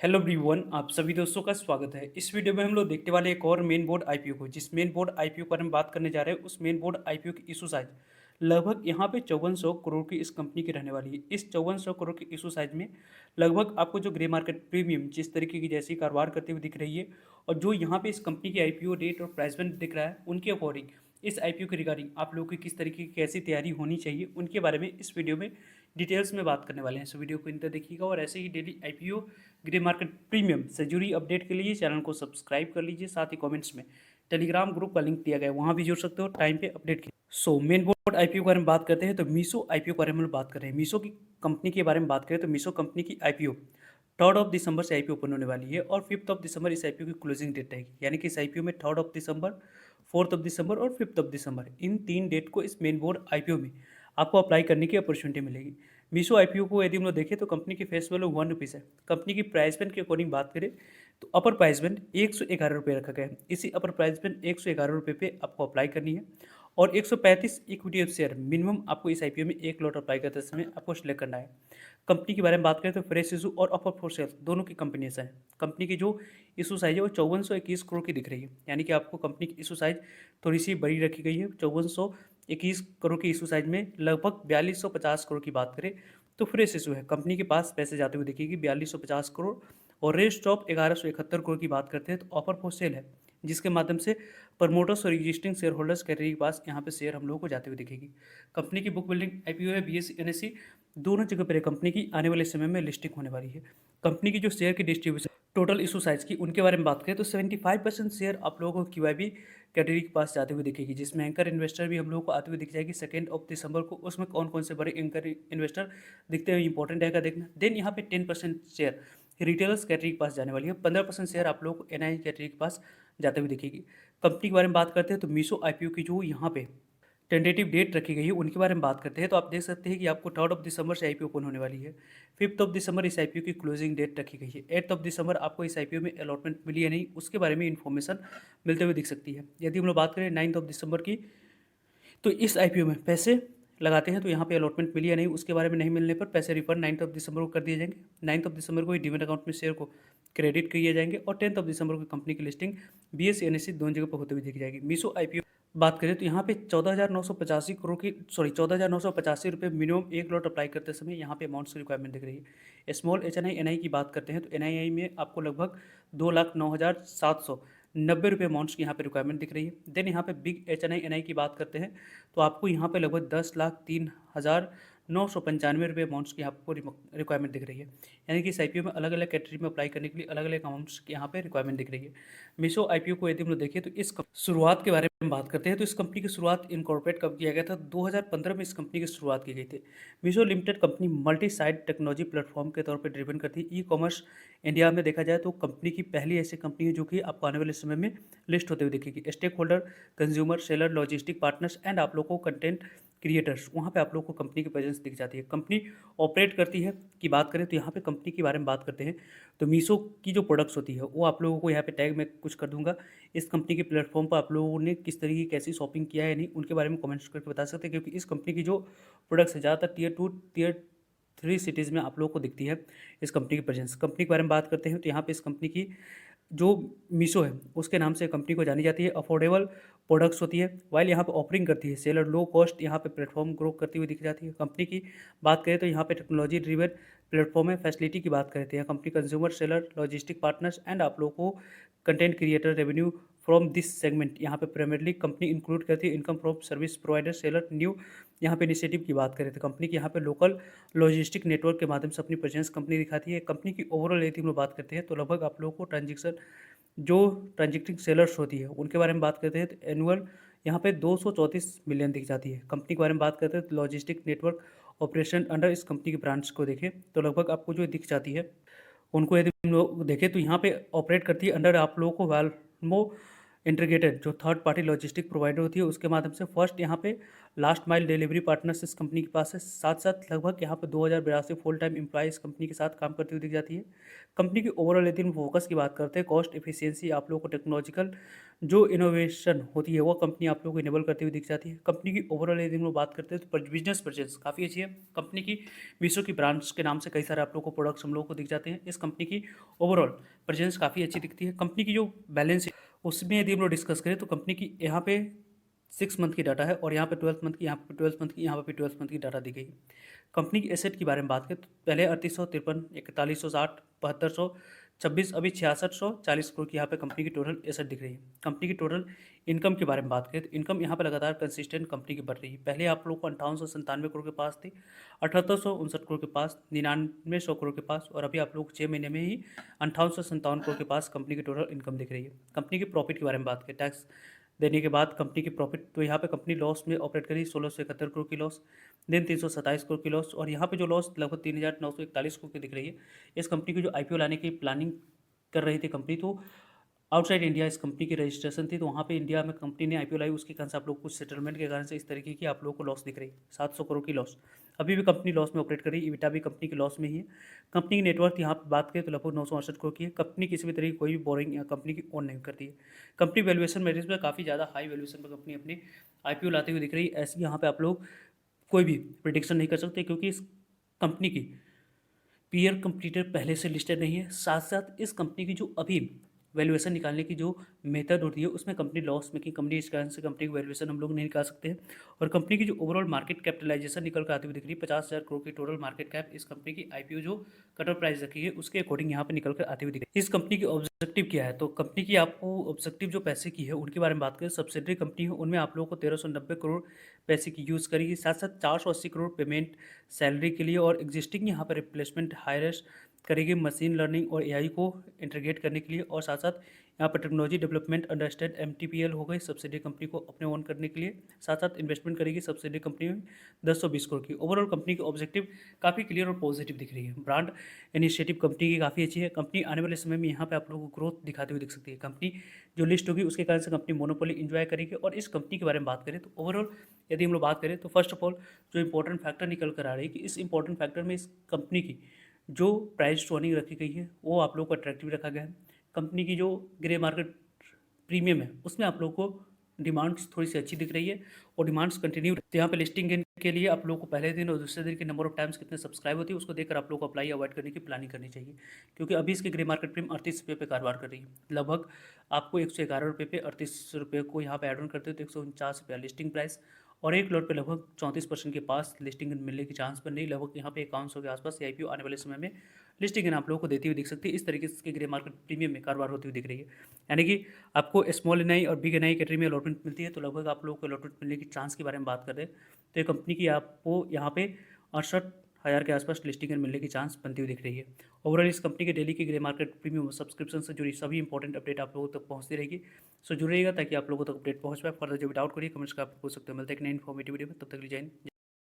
Hello everyone, आप सभी दोस्तों का स्वागत है। इस वीडियो में हम लोग देखने वाले एक और मेन बोर्ड आईपीओ को, जिस मेन बोर्ड आईपीओ पर हम बात करने जा रहे हैं उस मेन बोर्ड आईपीओ की इशू साइज लगभग यहाँ पे 5400 करोड़ की इस कंपनी की रहने वाली है। इस 5400 करोड़ की इशू साइज में लगभग आपको जो ग्रे मार्केट प्रीमियम जिस तरीके की जैसी कारोबार करते हुए दिख रही है और जो यहाँ पे इस कंपनी की आईपीओ डेट और प्राइस बैंड दिख रहा है, उनके अकॉर्डिंग इस आईपीओ के रिगार्डिंग आप लोगों की किस तरीके की कैसी तैयारी होनी चाहिए उनके बारे में इस वीडियो में डिटेल्स में बात करने वाले हैं। सो वीडियो को इंतर देखिएगा और ऐसे ही daily IPO grey market premium से जुड़ी अपडेट के लिए चैनल को सब्सक्राइब कर लीजिए। साथ ही कमेंट्स में टेलीग्राम ग्रुप का लिंक दिया गया है, वहाँ भी जुड़ सकते हो टाइम पे अपडेट के। सो मेन बोर्ड आईपीओ के बारे में बात करते हैं तो मीशो आईपीओ के बारे में हम लोग बात कर रहे हैं। मीशो की कंपनी के बारे में बात करें तो मीशो कंपनी की आईपीओ 3 दिसंबर से आईपीओ ओपन होने वाली है और 5 दिसंबर इस आईपीओ की क्लोजिंग डेट रहेगी। यानी कि इस आईपीओ में 3 दिसंबर, 4 दिसंबर और 5 दिसंबर इन 3 डेट को इस मेन बोर्ड आईपीओ में आपको अप्लाई करने की अपॉर्चुनिटी मिलेगी। मीशो आईपीओ को यदि हम लोग देखें तो कंपनी की फेस वैल्यू ₹1 है। कंपनी की प्राइस बैंड के अकॉर्डिंग बात करें तो अपर प्राइस बैंड ₹111 रखा गया है। इसी अपर प्राइस बैंड ₹111 पे आपको अप्लाई करनी है और 135 इक्विटी ऑफ शेयर मिनिमम आपको इस आईपीओ में एक लॉट अप्लाई करते समय आपको सिलेक्ट करना है। कंपनी के बारे में बात करें तो फ्रेश इशू और अपर फॉर सेल दोनों की कंपनीज हैं। कंपनी की जो इशू साइज है वो 5421 करोड़ की दिख रही है। यानी कि आपको कंपनी की इशू साइज थोड़ी सी बड़ी रखी गई है। 5421 करोड़ की इशू साइज में लगभग 4250 करोड़ की बात करें तो फ्रेश इशू है, कंपनी के पास पैसे जाते हुए दिखेगी 4250 करोड़। और रेस्ट ऑफ 1171 करोड़ की बात करते हैं तो ऑफर फॉर सेल है, जिसके माध्यम से प्रमोटर्स और एग्जिस्टिंग शेयर होल्डर्स कैटेगरी के पास यहाँ पे शेयर हम लोगों को जाते हुए दिखेगी। कंपनी की बुक बिल्डिंग आईपीओ है, बीएसई एनएससी दोनों जगह पर कंपनी की आने वाले समय में लिस्टिंग होने वाली है। कंपनी की जो शेयर की डिस्ट्रीब्यूशन टोटल इशू साइज की उनके बारे में बात करें तो 75% शेयर आप लोगों को क्यूआईबी कैटेगरी के पास जाते हुए दिखेगी, जिसमें एंकर इन्वेस्टर भी हम लोगों को आते हुए दिख जाएगी 2 दिसंबर को। उसमें कौन कौन से बड़े एंकर इन्वेस्टर दिखते हुए इंपॉर्टेंट है का देखना। देन यहाँ पे 10% शेयर रिटेलर्स कैटेगरी के पास जाने वाली है। 15% शेयर आप लोगों को एनआई कैटेगरी के पास जाते हुए दिखेगी। कंपनी के बारे में बात करते हैं तो मीशो आईपीओ की जो यहाँ पे टेंटेटिव डेट रखी गई है उनके बारे में बात करते हैं तो आप देख सकते हैं कि आपको 3 दिसंबर से आईपीओ ओपन होने वाली है। 5 दिसंबर इस आईपीओ की क्लोजिंग डेट रखी गई है। 8 दिसंबर आपको इस आईपीओ में अलॉटमेंट मिली है नहीं, उसके बारे में इन्फॉर्मेशन मिलते हुए दिख सकती है। यदि हम लोग बात करें 9 दिसंबर की तो इस आईपीओ में पैसे लगाते हैं तो यहाँ पे अलॉटमेंट मिली या नहीं, उसके बारे में नहीं मिलने पर पैसे रिफंड 9 दिसंबर को कर दिए जाएंगे। 9 दिसंबर को ही डीमेट अकाउंट में शेयर को क्रेडिट किए जाएंगे और 10 दिसंबर को कंपनी की लिस्टिंग बीएसई एनएससी दोनों जगह पर होते हुए दिख जाएगी। मीशो आईपीओ बात करें तो यहाँ पे 14,985 करोड़ की 14,985 रुपये मिनिमम एक लॉट अप्लाई करते समय यहाँ पे अमाउंट्स की रिक्वायरमेंट दिख रही है। स्मॉल एच एन आई की बात करते हैं तो एन में आपको लगभग 2,09,790 रुपये अमाउंट्स की यहाँ पे रिक्वायरमेंट दिख रही है। देन यहाँ पे बिग एच एन आई की बात करते हैं तो आपको यहाँ पे लगभग 10,03,995 रुपये अमाउंट्स की आपको रिक्वायरमेंट दिख रही है। यानी कि इस आईपीओ में अलग अलग कैटेगरी में अप्लाई करने के लिए अलग अलग अमाउंट्स की यहाँ पे रिक्वायरमेंट दिख रही है। मीशो आईपीओ को यदि हम लोग देखें तो इस शुरुआत के बारे में बात करते हैं तो इस कंपनी की शुरुआत इनकॉर्पोरेट कब किया गया था? 2015 में इस कंपनी की शुरुआत की गई थी। Meesho limited company multi site technology platform के तौर पर ड्रिवन करती है। ई कॉमर्स इंडिया में देखा जाए तो कंपनी की पहली ऐसी कंपनी है जो कि आपको आने वाले समय में लिस्ट होते हुए दिखेगी। Stakeholder, consumer, seller, logistic partners and आप लोगों को कंटेंट क्रिएटर्स, वहाँ पे आप लोगों को कंपनी की प्रेजेंस दिख जाती है। कंपनी ऑपरेट करती है की बात करें तो यहाँ पे कंपनी के बारे में बात करते हैं तो मीशो की जो प्रोडक्ट्स होती है वो आप लोगों को यहाँ पे टैग में कुछ कर दूंगा। इस कंपनी के प्लेटफॉर्म पर आप लोगों ने किस तरीके की कैसी शॉपिंग किया है नहीं, उनके बारे में कमेंट्स करके बता सकते हैं, क्योंकि इस कंपनी की जो प्रोडक्ट्स है ज़्यादातर टियर 2 टियर 3 सिटीज़ में आप लोगों को दिखती है इस कंपनी की प्रेजेंस। कंपनी के बारे में बात करते हैं तो यहाँ पे इस कंपनी की जो मीशो है उसके नाम से कंपनी को जानी जाती है। अफोर्डेबल प्रोडक्ट्स होती है वाइल यहाँ पे ऑफरिंग करती है। सेलर लो कॉस्ट यहाँ पे प्लेटफॉर्म ग्रो करती हुई दिख जाती है। कंपनी की बात करें तो यहाँ पे टेक्नोलॉजी ड्रिवन प्लेटफॉर्म है। फैसिलिटी की बात करते हैं company consumer, seller, logistic partners and आप लोगों को content creator revenue from this segment यहाँ पे प्राइमरली कंपनी इंक्लूड करती है income from service provider, seller, new यहाँ पे इनिशिएटिव की बात करें तो कंपनी की यहाँ पे लोकल लॉजिस्टिक नेटवर्क के माध्यम से अपनी प्रेजेंस कंपनी दिखाती है। कंपनी की ओवरऑल यदि हम लोग बात करते हैं तो लगभग आप लोगों को जो ट्रांजेक्टिंग सेलर्स होती है उनके बारे में बात करते हैं तो एनुअल यहाँ पे 234 मिलियन दिख जाती है। कंपनी के बारे में बात करते हैं तो लॉजिस्टिक नेटवर्क ऑपरेशन अंडर इस कंपनी के ब्रांच को देखें तो लगभग आपको जो दिख जाती है उनको यदि हम लोग देखें तो यहाँ पे ऑपरेट करती है अंडर आप लोगों को वाल्मो इंटीग्रेटेड जो थर्ड पार्टी लॉजिस्टिक प्रोवाइडर होती है उसके माध्यम से। फर्स्ट यहाँ पे लास्ट माइल डिलीवरी पार्टनर्स इस कंपनी के पास है। साथ साथ लगभग यहाँ पर 2082 फुल टाइम एम्प्लॉय इस कंपनी के साथ काम करती हुई दिख जाती है। कंपनी की ओवरऑल यदि हम फोकस की बात करते हैं, कॉस्ट एफिशिएंसी, आप लोगों को टेक्नोलॉजिकल जो इनोवेशन होती है वो कंपनी आप लोगों को इनेबल करती हुई दिख जाती है। कंपनी की ओवरऑल यदि हम लोग बात करते हैं तो बिजनेस परचेज काफ़ी अच्छी है। कंपनी की विश्व की ब्रांड्स के नाम से कई सारे आप लोगों को प्रोडक्ट्स हम लोगों को दिख जाते हैं। इस कंपनी की ओवरऑल प्रेजेंस काफ़ी अच्छी दिखती है। कंपनी की जो बैलेंस है उसमें यदि हम लोग डिस्कस करें तो कंपनी की यहाँ पे 6 मंथ की डाटा है और यहाँ पे 12 मंथ की, यहाँ पे 12 मंथ की, यहाँ पे 12 मंथ की डाटा दी गई है। कंपनी की एसेट के बारे में बात करें तो पहले 3853, 4160, 7226, अभी 6640 करोड़ की यहाँ पे कंपनी की टोटल एसेट दिख रही है। कंपनी की टोटल इनकम के बारे में बात करें तो इनकम यहाँ पे लगातार कंसिस्टेंट कंपनी की बढ़ रही है। पहले आप लोग को 5897 करोड़ के पास थी, 7859 करोड़ के पास, 9900 करोड़ के पास, और अभी आप लोग 6 महीने में ही 5857 करोड़ के पास कंपनी की टोटल इनकम दिख रही है। कंपनी के प्रॉफिट के बारे में बात करें, टैक्स देने के बाद कंपनी की प्रॉफिट, तो यहाँ पे कंपनी लॉस में ऑपरेट करी, 1671 करोड़ की लॉस, देन 327 करोड़ की लॉस, और यहाँ पे जो लॉस लगभग 3941 करोड़ की दिख रही है। इस कंपनी की जो आईपीओ लाने की प्लानिंग कर रही थी कंपनी, तो आउटसाइड इंडिया इस कंपनी की रजिस्ट्रेशन थी, तो वहाँ पे इंडिया में कंपनी ने आईपीओ लाई, उसके कारण से आप लोग कुछ सेटलमेंट के कारण से इस तरीके की आप लोगों को लॉस दिख रही है, 700 करोड़ की लॉस। अभी भी कंपनी लॉस में ऑपरेट कर रही है, इबिटा भी कंपनी की लॉस में ही है। कंपनी की नेटवर्थ यहाँ पर बात करें तो लगभग 968 करोड़ की है। कंपनी किसी भी तरह की कोई भी बोरिंग कंपनी की ओन नहीं करती है। कंपनी वैल्यूएशन मेरिट में काफ़ी ज़्यादा हाई वैल्यूएशन पर कंपनी अपनी आईपीओ लाते हुए दिख रही है। ऐसी यहाँ पे आप लोग कोई भी प्रिडिक्शन नहीं कर सकते, क्योंकि इस कंपनी की पीयर कंपटीटर पहले से लिस्टेड नहीं है। साथ साथ इस कंपनी की जो अभी वैल्यूएशन निकालने की जो मेथड होती है उसमें कंपनी लॉस मेकिंग कंपनी, इस कारण से कंपनी की वैल्यूएशन हम लोग नहीं निकाल सकते हैं। और कंपनी की जो ओवरऑल मार्केट कैपिटलाइजेशन निकल कर आती हुई दिख रही है, 50,000 करोड़ की टोटल मार्केट कैप इस कंपनी की आईपीओ जो कट ऑफ प्राइस रखी है उसके अकॉर्डिंग यहाँ पे निकल कर आती हुई दिख रही है। इस कंपनी की ऑब्जेक्टिव क्या है, तो कंपनी की आपको ऑब्जेक्टिव जो पैसे की है उनके बारे में बात करें, सब्सिडरी कंपनी है उनमें आप लोगों को 1390 करोड़ पैसे की यूज़ करेगी। साथ साथ 480 करोड़ पेमेंट सैलरी के लिए, और एग्जिस्टिंग यहाँ पर रिप्लेसमेंट हायर्स करेगी मशीन लर्निंग और एआई को इंटीग्रेट करने के लिए, और साथ साथ यहाँ पर टेक्नोलॉजी डेवलपमेंट अंडरस्टैंड एमटीपीएल हो गई सब्सिडी कंपनी को अपने ओन करने के लिए। साथ साथ इन्वेस्टमेंट करेगी सब्सिडी कंपनी में 1020 करोड़ की। ओवरऑल कंपनी की ऑब्जेक्टिव काफ़ी क्लियर और पॉजिटिव दिख रही है। ब्रांड इनिशिएटिव कंपनी की काफ़ी अच्छी है। कंपनी आने वाले समय में यहाँ पे आप लोगों को ग्रोथ दिखाती हुई दिख सकती है। कंपनी जो लिस्ट होगी उसके कारण से कंपनी मोनोपोली इंजॉय करेगी। और इस कंपनी के बारे में बात करें तो ओवरऑल यदि हम लोग बात करें तो फर्स्ट ऑफ ऑल जो इंपॉर्टेंट फैक्टर निकल कर आ रही है कि इस इंपॉर्टेंट फैक्टर में इस कंपनी की जो प्राइस टू अर्निंग रखी गई है वो आप लोगों को अट्रैक्टिव रखा गया है। कंपनी की जो ग्रे मार्केट प्रीमियम है उसमें आप लोगों को डिमांड्स थोड़ी सी अच्छी दिख रही है, और डिमांड्स कंटिन्यू। तो यहाँ पे लिस्टिंग के लिए आप लोगों को पहले दिन और दूसरे दिन के नंबर ऑफ टाइम्स कितने सब्सक्राइब होती है उसको देखकर आप लोग को अप्लाई अवॉइड करने की प्लानिंग करनी चाहिए, क्योंकि अभी इसके ग्रे मार्केट प्रीमियम 38 रुपये पे कारोबार कर रही है। लगभग आपको 111 रुपये पे 38 रुपये को यहाँ पे एड ऑन करते हो तो 149 रुपया लिस्टिंग प्राइस, और एक लॉट पे लगभग 34% के पास लिस्टिंग मिलने की चांस बन रही। लगभग यहाँ पे 5100 के आसपास आईपीओ आने वाले समय में लिस्टिंग आप लोगों को देती हुई दिख सकती है। इस तरीके से ग्रे मार्केट प्रीमियम में कारोबार होती हुई दिख रही है, यानी कि आपको स्मॉल एनआई और बिग एनआई कैटेगरी में अलॉटमेंट मिलती है। तो लगभग आप लोगों को अलॉटमेंट मिलने की चांस के बारे में बात करें तो ये कंपनी की आपको यहाँ पे 68,000 के आसपास लिस्टिंग मिलने की चांस बनती हुई दिख रही है। ओवरऑल इस कंपनी के डेली की ग्रे मार्केट प्रीमियम सब्सक्रिप्शन से जुड़ी सभी इंपॉर्टेंट अपडेट आप लोगों तक पहुँचती रहेगी। सो जुड़िएगा ताकि आप लोगों तक अपडेट पहुँच पाए। फर्दर जो भी डाउट करिए कमेंट्स का आप पूछ सकते हो। मिलते हैं एक नई इन्फॉर्मेटिव वीडियो में, तब तक के लिए जय हिंद।